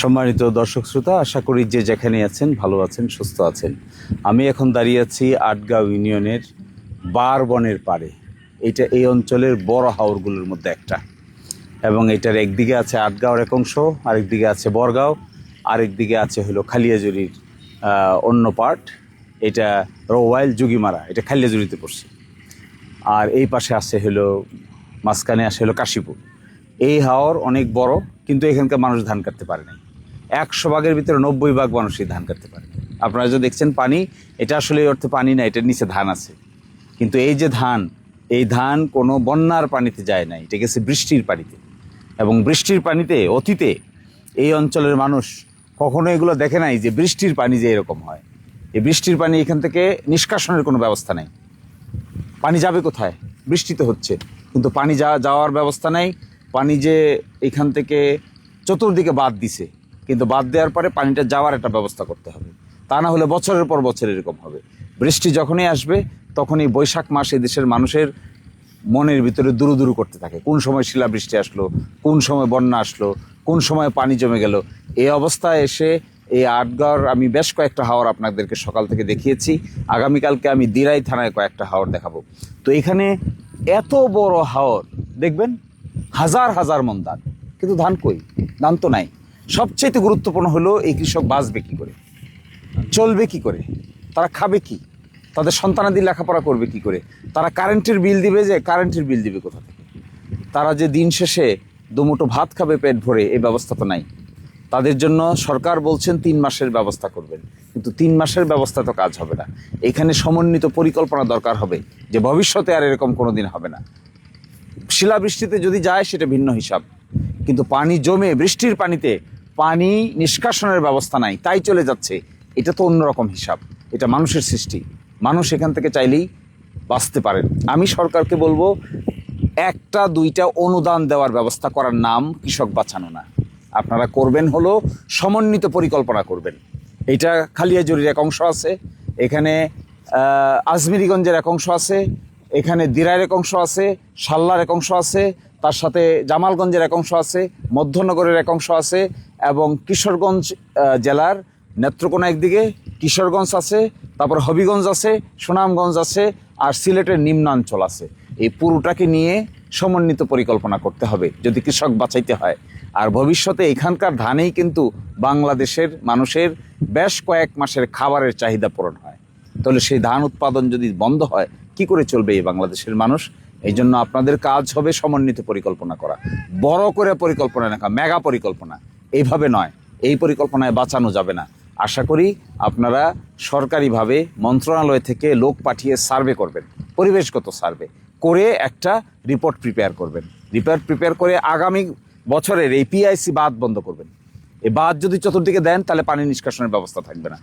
সম্মানিত দর্শক শ্রোতা, আশা করি যে যেখানে আছেন ভালো আছেন, সুস্থ আছেন। আমি এখন দাঁড়িয়ে আছি আটগাঁও ইউনিয়নের বারবনের পাড়ে। এই অঞ্চলের বড় হাওরগুলোর মধ্যে একটা, এবং এটার একদিকে আছে আটগাঁওর এক অংশ, আরেকদিকে আছে বরগাঁও, আরেকদিকে আছে হলো খালিয়াজুরির অন্য পার্ট। এটা রোয়াইল যুগিমারা, এটা খালিয়াজুরিতে পড়ছে। আর এই পাশে আছে হলো, মাঝখানে আসে হলো কাশীপুর। এই হাওর অনেক বড়, কিন্তু এখানকার মানুষ ধান কাটতে পারে নাই। 100 ভাগের ভিতরে 90 ভাগ মানুষই ধান কাটতে পারে। আপনারা যে দেখছেন পানি, এটা আসলে এই অর্থে পানি না, এটার নিচে ধান আছে। কিন্তু এই যে ধান, এই ধান কোনো বন্যার পানিতে যায় না, এটা গেছে বৃষ্টির পানিতে। এবং বৃষ্টির পানিতে অতীতে এই অঞ্চলের মানুষ কখনো এগুলো দেখে নাই যে বৃষ্টির পানি যে এরকম হয়। এই বৃষ্টির পানি এখান থেকে নিষ্কাশনের কোনো ব্যবস্থা নেই। পানি যাবে কোথায়? বৃষ্টিতে হচ্ছে, কিন্তু পানি যাওয়ার ব্যবস্থা নেই। পানি যে এখান থেকে চতুর্দিকে বাঁধ দিছে, কিন্তু বাঁধ দেওয়ার পরে পানিটা যাওয়ার একটা ব্যবস্থা করতে হবে। তা না হলে বছরের পর বছর এরকম হবে। বৃষ্টি যখনই আসবে তখনই বৈশাখ মাস এই দেশের মানুষের মনের ভিতরে দুরু দুরু করতে থাকে, কোন সময় শিলাবৃষ্টি আসলো, কোন সময় বন্যা আসলো, কোন সময় পানি জমে গেল। এই অবস্থায় এসে এই আটগাঁওর আমি বেশ কয়েকটা হাওর আপনাদেরকে সকাল থেকে দেখিয়েছি। আগামীকালকে আমি দিরাই থানায় কয়েকটা হাওর দেখাবো। তো এখানে এত বড় হাওর দেখবেন, হাজার হাজার মন ধান, কিন্তু ধান কই? ধান তো নাই। সবচেয়ে গুরুত্বপূর্ণ হলো এই কৃষক বাঁচবে কি করে, চলবে কি করে, তারা খাবে কি, তাদের সন্তানাদি লেখাপড়া করবে কি করে, তারা কারেন্টের বিল দিবে, যে কারেন্টের বিল দিবে কোথা থেকে, তারা যে দিন শেষে দুমুঠো ভাত খাবে পেট ভরে, এই ব্যবস্থা তো নাই। তাদের জন্য সরকার বলছেন 3 মাসের ব্যবস্থা করবেন, কিন্তু 3 মাসের ব্যবস্থা তো কাজ হবে না। এখানে সমন্বিত পরিকল্পনা দরকার হবে, যে ভবিষ্যতে আর এরকম কোনোদিন হবে না। শিলাবৃষ্টিতে যদি যায় সেটা ভিন্ন হিসাব, কিন্তু পানি জমে বৃষ্টির পানিতে পানি নিষ্কাশনের ব্যবস্থা নাই, তাই চলে যাচ্ছে, এটা তো অন্যরকম হিসাব। এটা মানুষের সৃষ্টি, মানুষ এখান থেকে চাইলেই বাঁচতে পারেন। আমি সরকারকে বলবো, 1-2টা অনুদান দেওয়ার ব্যবস্থা করার নাম কৃষক বাঁচানো না। আপনারা করবেন হলো সমন্বিত পরিকল্পনা করবেন। এটা খালিয়াজুরির এক অংশ আছে, এখানে আজমিরিগঞ্জের এক অংশ আছে, এখানে দিরাইয়ের এক অংশ আছে, সাল্লার এক অংশ আছে, তার সাথে জামালগঞ্জের এক অংশ আছে, মধ্যনগরের এক অংশ আছে, এবং কিশোরগঞ্জ জেলার নেত্রকোনা একদিকে, কিশোরগঞ্জ আছে, তারপর হবিগঞ্জ আছে, সুনামগঞ্জ আছে, আর সিলেটের নিম্নাঞ্চল আছে। এই পুরোটাকে নিয়ে সমন্বিত পরিকল্পনা করতে হবে যদি কৃষক বাঁচাইতে হয়। আর ভবিষ্যতে এখানকার ধানেই কিন্তু বাংলাদেশের মানুষের বেশ কয়েক মাসের খাবারের চাহিদা পূরণ হয়। তাহলে সেই ধান উৎপাদন যদি বন্ধ হয়, কি করে চলবে এই বাংলাদেশের মানুষ? এই জন্য আপনাদের কাজ হবে সমন্বিত পরিকল্পনা করা, বড় করে পরিকল্পনা না, মেগা পরিকল্পনা। এইভাবে নয়, এই পরিকল্পনায় বাঁচানো যাবে না। আশা করি আপনারা সরকারিভাবে মন্ত্রণালয় থেকে লোক পাঠিয়ে সার্ভে করবেন, পরিবেশগত সার্ভে করে একটা রিপোর্ট প্রিপেয়ার করবেন। রিপোর্ট প্রিপেয়ার করে আগামী বছরের এই পিআইসি বাঁধ বন্ধ করবেন। এই বাঁধ যদি চতুর্দিকে দেন, তাহলে পানি নিষ্কাশনের ব্যবস্থা থাকবে না।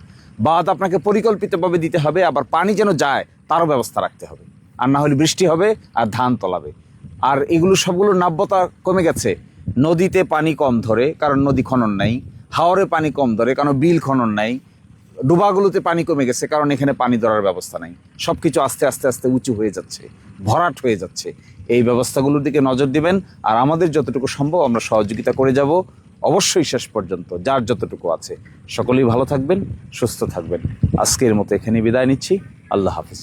বাঁধ আপনাকে পরিকল্পিতভাবে দিতে হবে, আবার পানি যেন যায় তারও ব্যবস্থা রাখতে হবে। আর না হলে বৃষ্টি হবে আর ধান তলাবে। আর এগুলো সবগুলোর নাব্যতা কমে গেছে। নদীতে পানি কম ধরে, কারণ নদী খনন নাই। হাওরে পানি কম ধরে, কারণ বিল খনন নাই। ডুবাগুলোতে পানি কমে গেছে, কারণ এখানে পানি ধরার ব্যবস্থা নাই। সব কিছু আস্তে আস্তে আস্তে উঁচু হয়ে যাচ্ছে, ভরাট হয়ে যাচ্ছে। এই ব্যবস্থাগুলোর দিকে নজর দিবেন, আর আমাদের যতটুকু সম্ভব আমরা সহযোগিতা করে যাব, অবশ্যই শেষ পর্যন্ত যার যতটুকু আছে। সকলেই ভালো থাকবেন, সুস্থ থাকবেন। আজকের মতো এখানে বিদায় নিচ্ছি। আল্লাহ হাফিজ।